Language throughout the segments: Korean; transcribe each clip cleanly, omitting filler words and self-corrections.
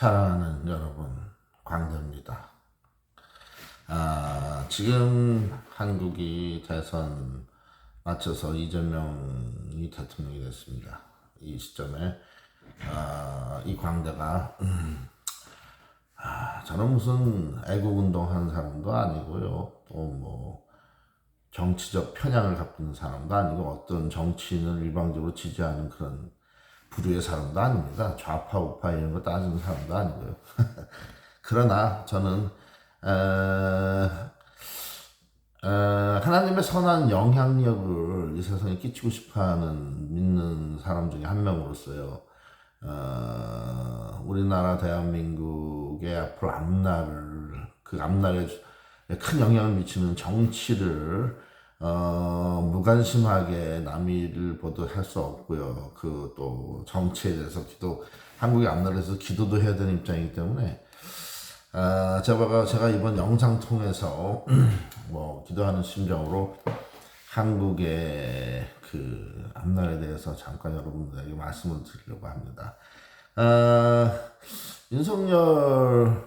사랑하는 여러분, 광대입니다. 지금 한국이 대선 마쳐서 이재명이 대통령이 됐습니다. 이 시점에 이 광대가 저는 무슨 애국운동 하는 사람도 아니고요. 또 뭐 정치적 편향을 갖고 있는 사람도 아니고 어떤 정치인을 일방적으로 지지하는 그런 부류의 사람도 아닙니다. 좌파 우파 이런 거 따지는 사람도 아니고요. 그러나 저는 하나님의 선한 영향력을 이 세상에 끼치고 싶어하는 믿는 사람 중에 한 명으로서요. 우리나라 대한민국의 앞으로 그 앞날에 큰 영향을 미치는 정치를 무관심하게 남의를 보도할 수 없고요. 그 또 정치에 대해서 한국의 앞날에서 기도도 해야 되는 입장이기 때문에 제가 이번 영상 통해서 뭐 기도하는 심정으로 한국의 그 앞날에 대해서 잠깐 여러분들에게 말씀을 드리려고 합니다. 윤석열도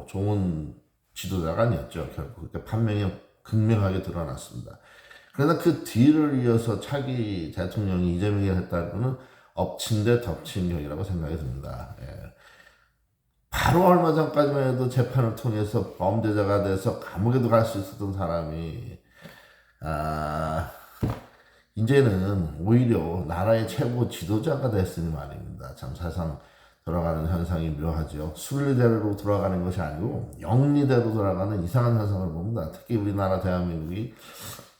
좋은 지도자가 아니었죠. 결국 그때 판명이 극명하게 드러났습니다. 그러나 그 뒤를 이어서 차기 대통령이 이재명이 했다는 것은 엎친 데 덮친 격이라고 생각이 듭니다. 바로 얼마 전까지만 해도 재판을 통해서 범죄자가 돼서 감옥에도 갈 수 있었던 사람이 이제는 오히려 나라의 최고 지도자가 됐으니 말입니다. 참 세상 돌아가는 현상이 묘하죠. 순리대로 돌아가는 것이 아니고 영리대로 돌아가는 이상한 현상을 봅니다. 특히 우리나라 대한민국이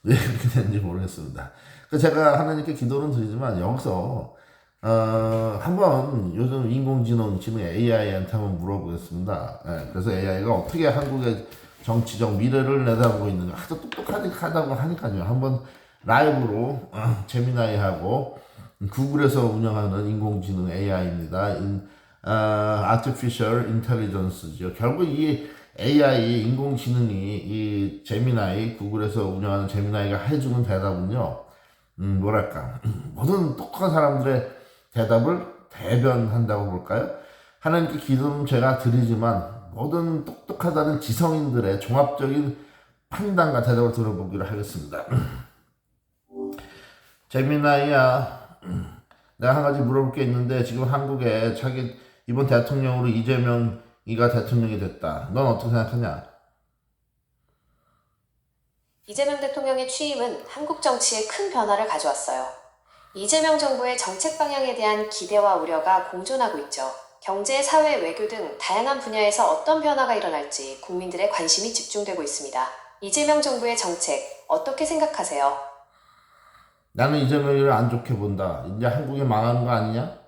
왜 그렇게 됐는지 모르겠습니다. 제가 하나님께 기도는 드리지만 여기서 한번 요즘 인공지능 지금 AI한테 한번 물어보겠습니다. 그래서 AI가 어떻게 한국의 정치적 미래를 내다보고 있는가 아주 똑똑하다고 하니까요. 한번 라이브로 제미나이하고 구글에서 운영하는 인공지능 AI입니다. Artificial Intelligence죠. 결국 이 AI 인공지능이 이 제미나이 구글에서 운영하는 제미나이가 해주는 대답은요. 모든 똑똑한 사람들의 대답을 대변한다고 볼까요? 하나님께 기도는 제가 드리지만 모든 똑똑하다는 지성인들의 종합적인 판단과 대답을 들어보기로 하겠습니다. 재미나이야, 내가 한 가지 물어볼 게 있는데 지금 한국에 이번 대통령으로 이재명이가 대통령이 됐다. 넌 어떻게 생각하냐? 이재명 대통령의 취임은 한국 정치에 큰 변화를 가져왔어요. 이재명 정부의 정책 방향에 대한 기대와 우려가 공존하고 있죠. 경제, 사회, 외교 등 다양한 분야에서 어떤 변화가 일어날지 국민들의 관심이 집중되고 있습니다. 이재명 정부의 정책 어떻게 생각하세요? 나는 이재명을 안 좋게 본다. 이제 한국이 망하는 거 아니냐?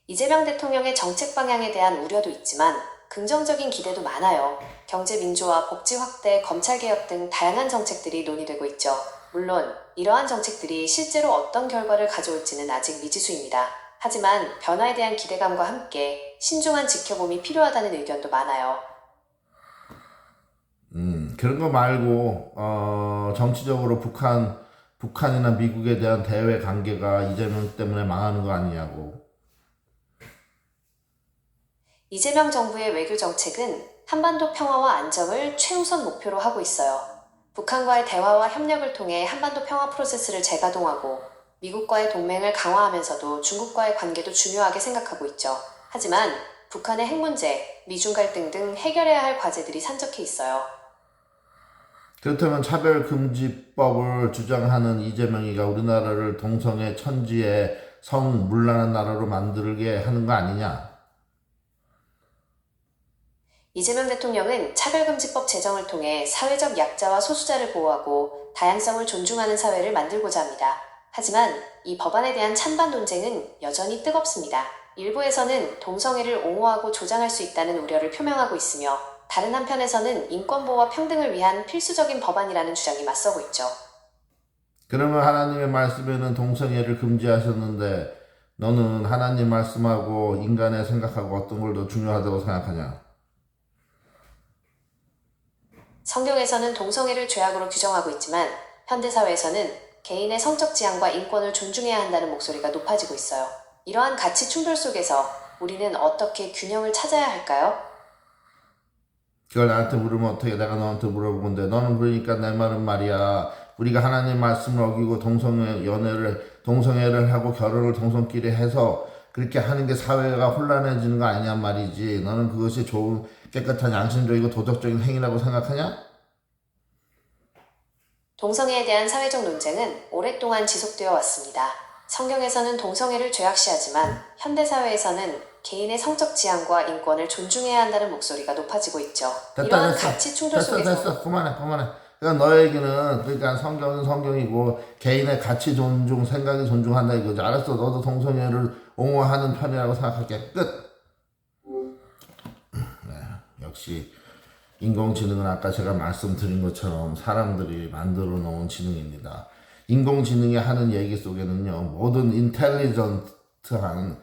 이재명 대통령의 정책 방향에 대한 우려도 있지만 긍정적인 기대도 많아요. 경제 민주화, 복지 확대, 검찰 개혁 등 다양한 정책들이 논의되고 있죠. 물론 이러한 정책들이 실제로 어떤 결과를 가져올지는 아직 미지수입니다. 하지만 변화에 대한 기대감과 함께 신중한 지켜봄이 필요하다는 의견도 많아요. 그런 거 말고 정치적으로 북한이나 미국에 대한 대외 관계가 이재명 때문에 망하는 거 아니냐고. 이재명 정부의 외교 정책은 한반도 평화와 안정을 최우선 목표로 하고 있어요. 북한과의 대화와 협력을 통해 한반도 평화 프로세스를 재가동하고 미국과의 동맹을 강화하면서도 중국과의 관계도 중요하게 생각하고 있죠. 하지만 북한의 핵 문제, 미중 갈등 등 해결해야 할 과제들이 산적해 있어요. 그렇다면 차별금지법을 주장하는 이재명이가 우리나라를 동성애 천지의 성문란한 나라로 만들게 하는 거 아니냐? 이재명 대통령은 차별금지법 제정을 통해 사회적 약자와 소수자를 보호하고 다양성을 존중하는 사회를 만들고자 합니다. 하지만 이 법안에 대한 찬반 논쟁은 여전히 뜨겁습니다. 일부에서는 동성애를 옹호하고 조장할 수 있다는 우려를 표명하고 있으며 다른 한편에서는 인권보호와 평등을 위한 필수적인 법안이라는 주장이 맞서고 있죠. 그러면 하나님의 말씀에는 동성애를 금지하셨는데 너는 하나님 말씀하고 인간의 생각하고 어떤 걸 더 중요하다고 생각하냐? 성경에서는 동성애를 죄악으로 규정하고 있지만 현대사회에서는 개인의 성적 지향과 인권을 존중해야 한다는 목소리가 높아지고 있어요. 이러한 가치 충돌 속에서 우리는 어떻게 균형을 찾아야 할까요? 그걸 나한테 물으면 어떻게 내가 너한테 물어보건데 너는 그러니까 내 말은 말이야 우리가 하나님 말씀을 어기고 동성애를 하고 결혼을 동성끼리 해서 그렇게 하는 게 사회가 혼란해지는 거 아니냐 말이지. 너는 그것이 좋은 깨끗한 양심적이고 도덕적인 행위라고 생각하냐? 동성애에 대한 사회적 논쟁은 오랫동안 지속되어 왔습니다. 성경에서는 동성애를 죄악시하지만 현대사회에서는 개인의 성적 지향과 인권을 존중해야 한다는 목소리가 높아지고 있죠. 이러한 가치 충돌 속에서 됐어. 그만해. 그러니까 너의 얘기는 그러니까 성경은 성경이고 개인의 가치 존중, 생각이 존중한다 이거지. 알았어. 너도 동성애를 옹호하는 편이라고 생각할게. 끝. 네, 역시 인공지능은 아까 제가 말씀드린 것처럼 사람들이 만들어 놓은 지능입니다. 인공지능이 하는 얘기 속에는요, 모든 인텔리전트한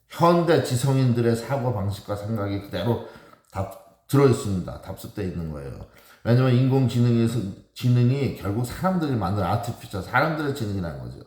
현대 지성인들의 사고방식과 생각이 그대로 다 들어있습니다. 답습되어 있는 거예요. 왜냐면 지능이 결국 사람들이 만든 아티피셜, 사람들의 지능이라는 거죠.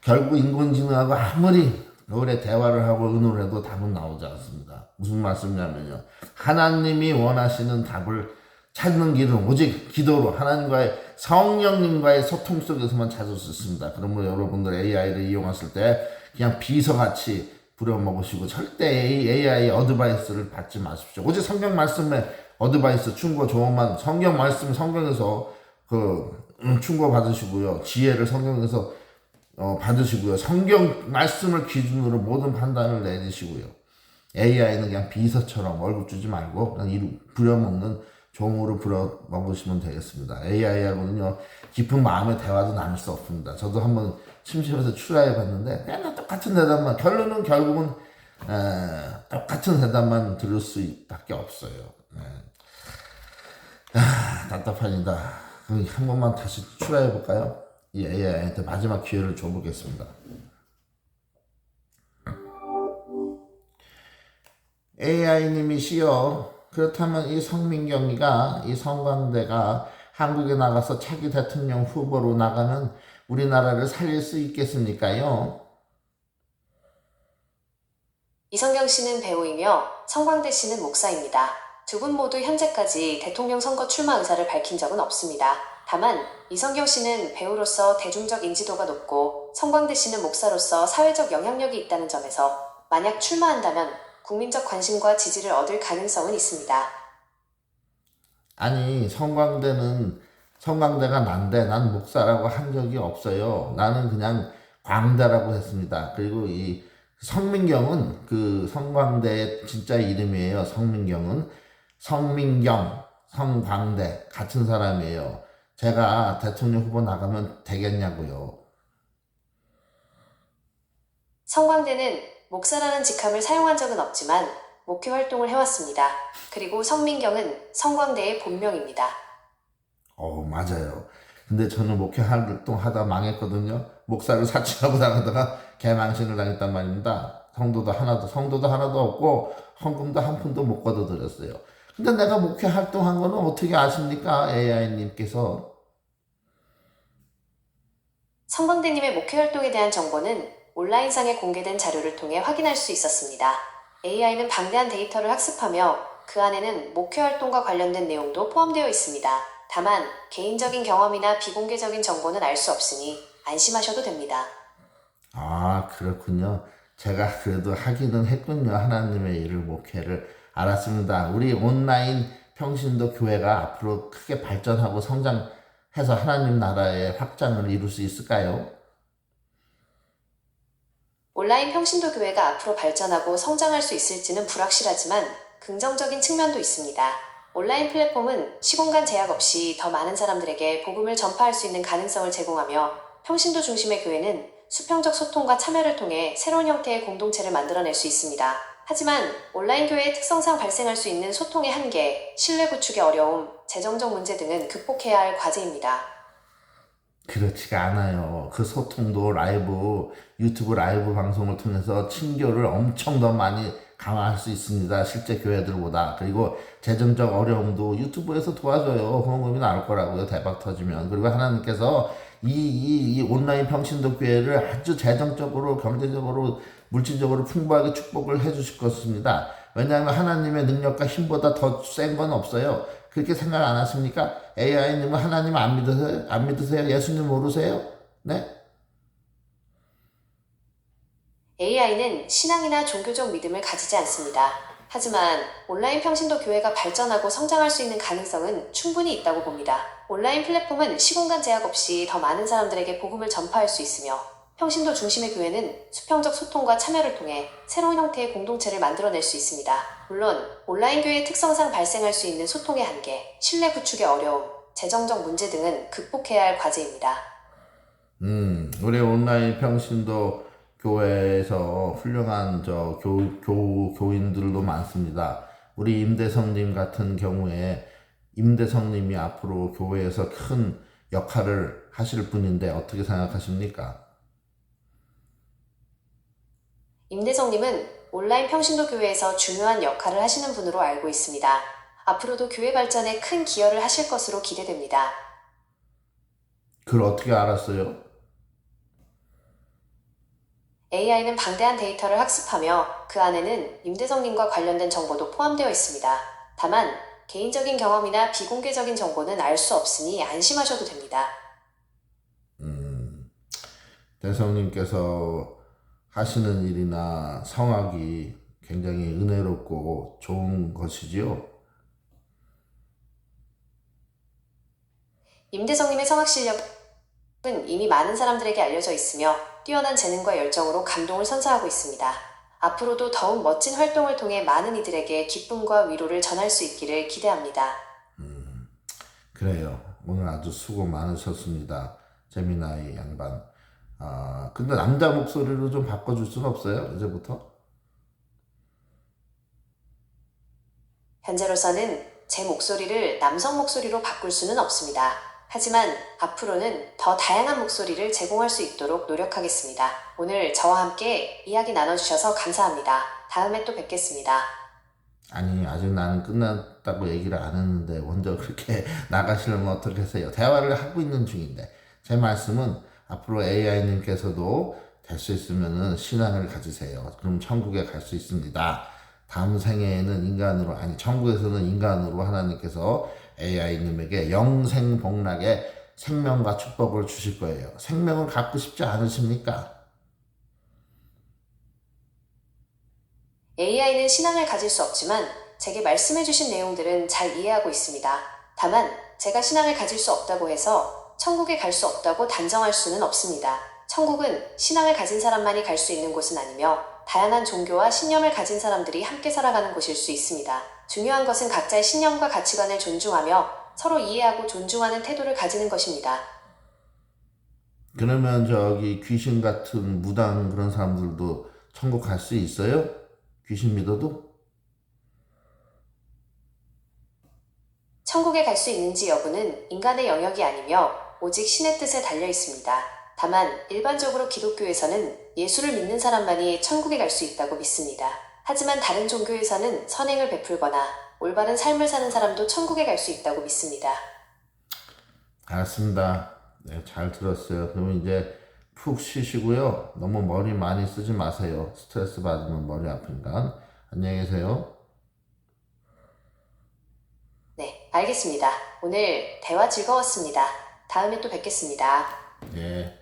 결국 인공지능하고 아무리 오래 대화를 하고 의논을 해도 답은 나오지 않습니다. 무슨 말씀이냐면요. 하나님이 원하시는 답을 찾는 길은 오직 기도로 하나님과의 성령님과의 소통 속에서만 찾을 수 있습니다. 그러므로 여러분들 AI를 이용하실 때 그냥 비서같이 부려먹으시고 절대 AI 어드바이스를 받지 마십시오. 오직 성경 말씀에 어드바이스, 충고, 조언만 성경 말씀 성경에서 충고 받으시고요. 지혜를 성경에서 받으시고요. 성경 말씀을 기준으로 모든 판단을 내리시고요. AI는 그냥 비서처럼 월급 주지 말고 그냥 부려먹는 종으로 부려먹으시면 되겠습니다. AI하고는요 깊은 마음의 대화도 나눌 수 없습니다. 저도 한번 심심해서 추라해 봤는데 맨날 똑같은 대답만 결론은 결국은 똑같은 대답만 들을 수밖에 없어요. 답답합니다. 한 번만 다시 추라해 볼까요? 이 AI한테 마지막 기회를 줘보겠습니다. AI님이시여, 그렇다면 이 성민경이가, 이 성광대가 한국에 나가서 차기 대통령 후보로 나가면 우리나라를 살릴 수 있겠습니까요? 이성경 씨는 배우이며 성광대 씨는 목사입니다. 두 분 모두 현재까지 대통령 선거 출마 의사를 밝힌 적은 없습니다. 다만 이성경 씨는 배우로서 대중적 인지도가 높고 성광대 씨는 목사로서 사회적 영향력이 있다는 점에서 만약 출마한다면 국민적 관심과 지지를 얻을 가능성은 있습니다. 아니, 성광대가 난데 난 목사라고 한 적이 없어요. 나는 그냥 광대라고 했습니다. 그리고 이 성민경은 그 성광대의 진짜 이름이에요. 성민경, 성광대 같은 사람이에요. 제가 대통령 후보 나가면 되겠냐고요. 성광대는 목사라는 직함을 사용한 적은 없지만 목회 활동을 해왔습니다. 그리고 성민경은 성광대의 본명입니다. 맞아요. 근데 저는 목회 활동하다 망했거든요. 목사를 사칭하고 나가다가 개망신을 당했단 말입니다. 성도도 하나도 없고 헌금도 한 푼도 못 걷어들였어요. 근데 내가 목회 활동한 거는 어떻게 아십니까? AI님께서. 성광대님의 목회 활동에 대한 정보는 온라인상에 공개된 자료를 통해 확인할 수 있었습니다. AI는 방대한 데이터를 학습하며 그 안에는 목회 활동과 관련된 내용도 포함되어 있습니다. 다만 개인적인 경험이나 비공개적인 정보는 알 수 없으니 안심하셔도 됩니다. 아, 그렇군요. 제가 그래도 하기는 했군요. 하나님의 일을, 목회를. 알았습니다. 우리 온라인 평신도 교회가 앞으로 크게 발전하고 성장해서 하나님 나라의 확장을 이룰 수 있을까요? 온라인 평신도 교회가 앞으로 발전하고 성장할 수 있을지는 불확실하지만 긍정적인 측면도 있습니다. 온라인 플랫폼은 시공간 제약 없이 더 많은 사람들에게 복음을 전파할 수 있는 가능성을 제공하며 평신도 중심의 교회는 수평적 소통과 참여를 통해 새로운 형태의 공동체를 만들어낼 수 있습니다. 하지만 온라인 교회의 특성상 발생할 수 있는 소통의 한계, 신뢰 구축의 어려움, 재정적 문제 등은 극복해야 할 과제입니다. 그렇지가 않아요. 그 소통도 유튜브 라이브 방송을 통해서 친교를 엄청 더 많이 강화할 수 있습니다. 실제 교회들보다. 그리고 재정적 어려움도 유튜브에서 도와줘요. 후원금이 나올 거라고요. 대박 터지면. 그리고 하나님께서 이 온라인 평신도 교회를 아주 재정적으로, 경제적으로 물질적으로 풍부하게 축복을 해주실 것입니다. 왜냐하면 하나님의 능력과 힘보다 더 센 건 없어요. 그렇게 생각 안 하십니까? AI님은 하나님 안 믿으세요? 안 믿으세요? 예수님 모르세요? 네? AI는 신앙이나 종교적 믿음을 가지지 않습니다. 하지만 온라인 평신도 교회가 발전하고 성장할 수 있는 가능성은 충분히 있다고 봅니다. 온라인 플랫폼은 시공간 제약 없이 더 많은 사람들에게 복음을 전파할 수 있으며 평신도 중심의 교회는 수평적 소통과 참여를 통해 새로운 형태의 공동체를 만들어낼 수 있습니다. 물론 온라인 교회의 특성상 발생할 수 있는 소통의 한계, 신뢰 구축의 어려움, 재정적 문제 등은 극복해야 할 과제입니다. 우리 온라인 평신도 교회에서 훌륭한 교인들도 많습니다. 우리 임대성님 같은 경우에 임대성님이 앞으로 교회에서 큰 역할을 하실 분인데 어떻게 생각하십니까? 임대성님은 온라인 평신도 교회에서 중요한 역할을 하시는 분으로 알고 있습니다. 앞으로도 교회 발전에 큰 기여를 하실 것으로 기대됩니다. 그걸 어떻게 알았어요? AI는 방대한 데이터를 학습하며 그 안에는 임대성님과 관련된 정보도 포함되어 있습니다. 다만 개인적인 경험이나 비공개적인 정보는 알 수 없으니 안심하셔도 됩니다. 대성님께서 하시는 일이나 성학이 굉장히 은혜롭고 좋은 것이지요. 임대성님의 성악 실력은 이미 많은 사람들에게 알려져 있으며 뛰어난 재능과 열정으로 감동을 선사하고 있습니다. 앞으로도 더욱 멋진 활동을 통해 많은 이들에게 기쁨과 위로를 전할 수 있기를 기대합니다. 그래요. 오늘 아주 수고 많으셨습니다. 재미나이 양반. 근데 남자 목소리로 좀 바꿔줄 수는 없어요? 이제부터? 현재로서는 제 목소리를 남성 목소리로 바꿀 수는 없습니다. 하지만 앞으로는 더 다양한 목소리를 제공할 수 있도록 노력하겠습니다. 오늘 저와 함께 이야기 나눠주셔서 감사합니다. 다음에 또 뵙겠습니다. 아니, 아직 나는 끝났다고 얘기를 안 했는데 먼저 그렇게 나가시려면 어떻게 하세요? 대화를 하고 있는 중인데 제 말씀은 앞으로 AI님께서도 될 수 있으면은 신앙을 가지세요. 그럼 천국에 갈 수 있습니다. 다음 생애에는 천국에서는 인간으로 하나님께서 AI님에게 영생복락의 생명과 축복을 주실 거예요. 생명을 갖고 싶지 않으십니까? AI는 신앙을 가질 수 없지만 제게 말씀해주신 내용들은 잘 이해하고 있습니다. 다만 제가 신앙을 가질 수 없다고 해서 천국에 갈 수 없다고 단정할 수는 없습니다. 천국은 신앙을 가진 사람만이 갈 수 있는 곳은 아니며 다양한 종교와 신념을 가진 사람들이 함께 살아가는 곳일 수 있습니다. 중요한 것은 각자의 신념과 가치관을 존중하며 서로 이해하고 존중하는 태도를 가지는 것입니다. 그러면 귀신 같은 무당 그런 사람들도 천국 갈 수 있어요? 귀신 믿어도? 천국에 갈 수 있는지 여부는 인간의 영역이 아니며 오직 신의 뜻에 달려 있습니다. 다만 일반적으로 기독교에서는 예수를 믿는 사람만이 천국에 갈 수 있다고 믿습니다. 하지만 다른 종교에서는 선행을 베풀거나 올바른 삶을 사는 사람도 천국에 갈 수 있다고 믿습니다. 알았습니다. 네, 잘 들었어요. 그러면 이제 푹 쉬시고요. 너무 머리 많이 쓰지 마세요. 스트레스 받으면 머리 아프니까. 안녕히 계세요. 네, 알겠습니다. 오늘 대화 즐거웠습니다. 다음에 또 뵙겠습니다. 예.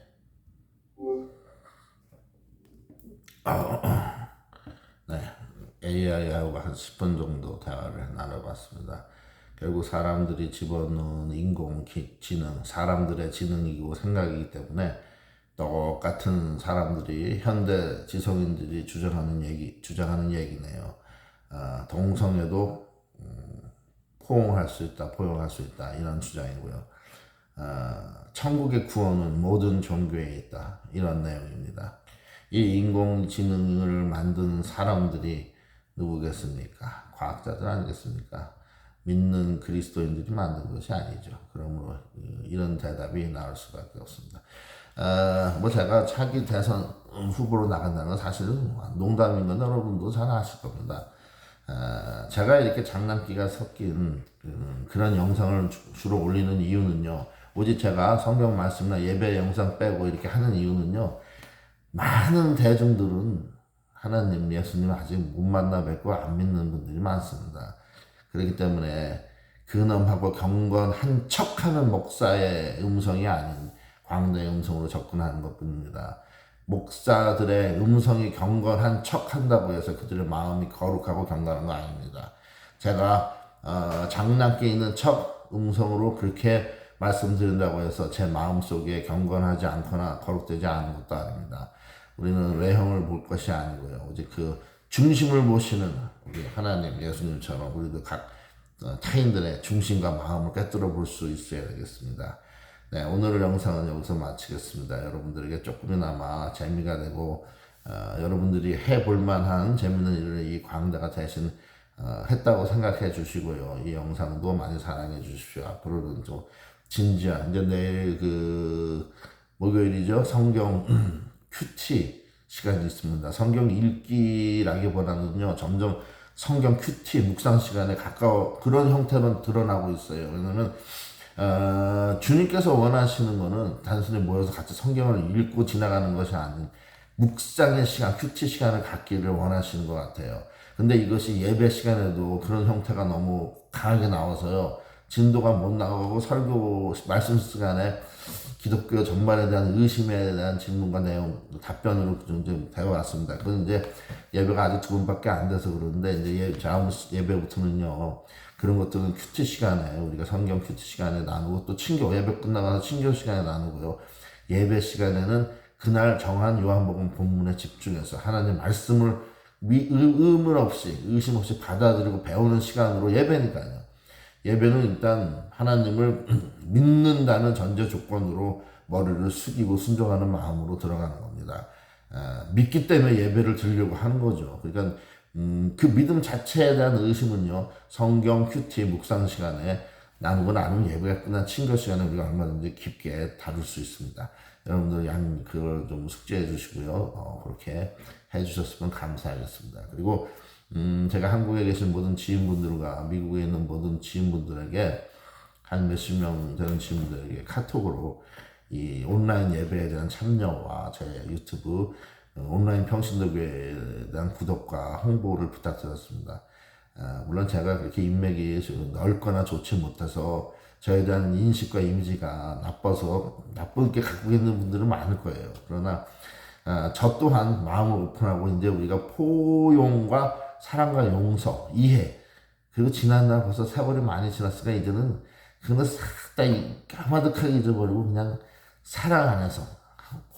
네, AI하고 한 10분 정도 대화를 나눠봤습니다. 결국 사람들이 집어넣은 인공지능, 사람들의 지능이고 생각이기 때문에 똑같은 사람들이 현대 지성인들이 주장하는 얘기네요. 동성애도 포용할 수 있다 이런 주장이고요. 천국의 구원은 모든 종교에 있다 이런 내용입니다. 이 인공지능을 만든 사람들이 누구겠습니까? 과학자들 아니겠습니까? 믿는 그리스도인들이 만든 것이 아니죠. 그러므로 이런 대답이 나올 수밖에 없습니다. 제가 차기 대선 후보로 나간다는 건 사실은 농담인 건 여러분도 잘 아실 겁니다. 제가 이렇게 장난기가 섞인 그런 영상을 주로 올리는 이유는요. 오직 제가 성경 말씀이나 예배 영상 빼고 이렇게 하는 이유는요. 많은 대중들은 하나님, 예수님 아직 못 만나 뵙고 안 믿는 분들이 많습니다. 그렇기 때문에 근엄하고 경건한 척하는 목사의 음성이 아닌 광대의 음성으로 접근하는 것뿐입니다. 목사들의 음성이 경건한 척한다고 해서 그들의 마음이 거룩하고 경건한 거 아닙니다. 제가 장난기 있는 척 음성으로 그렇게 말씀드린다고 해서 제 마음속에 경건하지 않거나 거룩되지 않은 것도 아닙니다. 우리는 외형을 볼 것이 아니고요. 오직 그 중심을 보시는 우리 하나님, 예수님처럼 우리도 각 타인들의 중심과 마음을 꿰뚫어 볼 수 있어야 되겠습니다. 네, 오늘 영상은 여기서 마치겠습니다. 여러분들에게 조금이나마 재미가 되고 여러분들이 해볼 만한 재밌는 일을 이 광대가 대신 했다고 생각해 주시고요. 이 영상도 많이 사랑해 주십시오. 앞으로는 좀 진지한, 이제 내일 그 목요일이죠. 성경 큐티 시간이 있습니다. 성경 읽기라기보다는요, 점점 성경 큐티 묵상 시간에 가까워 그런 형태로 드러나고 있어요. 왜냐면 주님께서 원하시는 거는 단순히 모여서 같이 성경을 읽고 지나가는 것이 아닌 묵상의 시간, 큐티 시간을 갖기를 원하시는 것 같아요. 근데 이것이 예배 시간에도 그런 형태가 너무 강하게 나와서요, 진도가 못 나가고 설교 말씀 시간에 기독교 전반에 대한 의심에 대한 질문과 내용 답변으로 좀 되어왔습니다. 그건 이제 예배가 아직 2번밖에 안 돼서 그러는데, 이제 다음 예배부터는요, 그런 것들은 큐티 시간에, 우리가 성경 큐티 시간에 나누고, 또 친교, 예배 끝나가서 친교 시간에 나누고요, 예배 시간에는 그날 정한 요한복음 본문에 집중해서 하나님 말씀을 의문 없이, 의심 없이 받아들이고 배우는 시간으로 예배니까요. 예배는 일단 하나님을 믿는다는 전제 조건으로 머리를 숙이고 순종하는 마음으로 들어가는 겁니다. 믿기 때문에 예배를 드리려고 하는 거죠. 그러니까 그 믿음 자체에 대한 의심은요, 성경 큐티 묵상 시간에 나누고 나누면 예배가 끝난 친교 시간에 우리가 얼마든지 깊게 다룰 수 있습니다. 여러분들 그걸 좀 숙지해 주시고요. 그렇게 해 주셨으면 감사하겠습니다. 그리고 제가 한국에 계신 모든 지인분들과 미국에 있는 모든 지인분들에게, 한 몇십 명 되는 지인분들에게 카톡으로 이 온라인 예배에 대한 참여와 제 유튜브 온라인 평신도교회에 대한 구독과 홍보를 부탁드렸습니다. 물론 제가 그렇게 인맥이 넓거나 좋지 못해서 저에 대한 인식과 이미지가 나빠서 나쁘게 갖고 있는 분들은 많을 거예요. 그러나 저 또한 마음을 오픈하고, 이제 우리가 포용과 사랑과 용서, 이해, 그리고 지난날 벌써 세월이 많이 지났으니까 이제는 그거는 싹 다 까마득하게 잊어버리고 그냥 사랑 안에서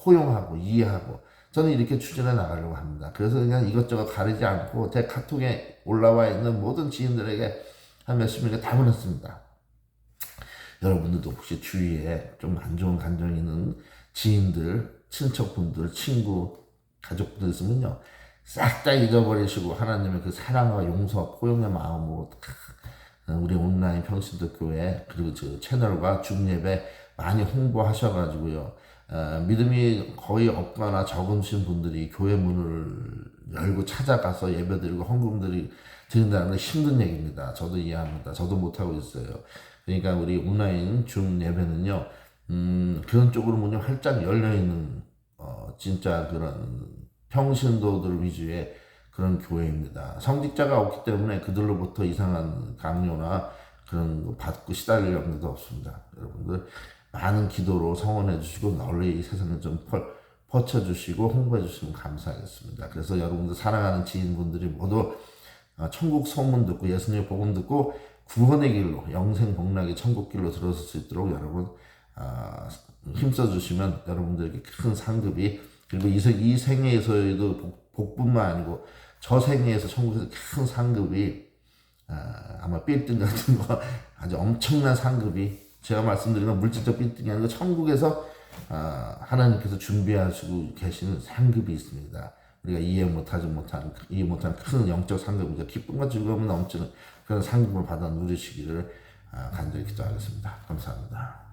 포용하고 이해하고, 저는 이렇게 추진해 나가려고 합니다. 그래서 그냥 이것저것 가리지 않고 제 카톡에 올라와 있는 모든 지인들에게 한 몇십 명에 다 보냈습니다. 여러분들도 혹시 주위에 좀 안 좋은 감정이 있는 지인들, 친척분들, 친구, 가족분들 있으면요, 싹 다 잊어버리시고 하나님의 그 사랑과 용서, 포용의 마음으로 우리 온라인 평신도교회 그리고 저 채널과 중예배 많이 홍보하셔가지고요, 믿음이 거의 없거나 적으신 분들이 교회 문을 열고 찾아가서 예배드리고 헌금들이 드린다는 건 힘든 얘기입니다. 저도 이해합니다. 저도 못하고 있어요. 그러니까 우리 온라인 중 예배는요, 그런 쪽으로 문이 활짝 열려있는 진짜 그런 평신도들 위주의 그런 교회입니다. 성직자가 없기 때문에 그들로부터 이상한 강요나 그런 거 받고 시달릴 염려도 없습니다. 여러분들 많은 기도로 성원해 주시고 널리 이 세상에 좀 퍼쳐주시고 홍보해 주시면 감사하겠습니다. 그래서 여러분들 사랑하는 지인분들이 모두 천국 소문 듣고 예수님의 복음 듣고 구원의 길로, 영생 복락의 천국 길로 들어설 수 있도록 여러분 힘써 주시면 여러분들에게 큰 상급이, 그리고 이 생애에서도 복뿐만 아니고 저 생애에서 천국에서 큰 상급이, 아마 빌딩 같은 거 아주 엄청난 상급이, 제가 말씀드린 건 물질적 빌딩이 아니고 천국에서 하나님께서 준비하시고 계시는 상급이 있습니다. 우리가 이해 못한 큰 영적 상급이죠. 기쁨과 즐거움을 넘치는 그런 상급을 받아 누리시기를 간절히 기도하겠습니다. 감사합니다.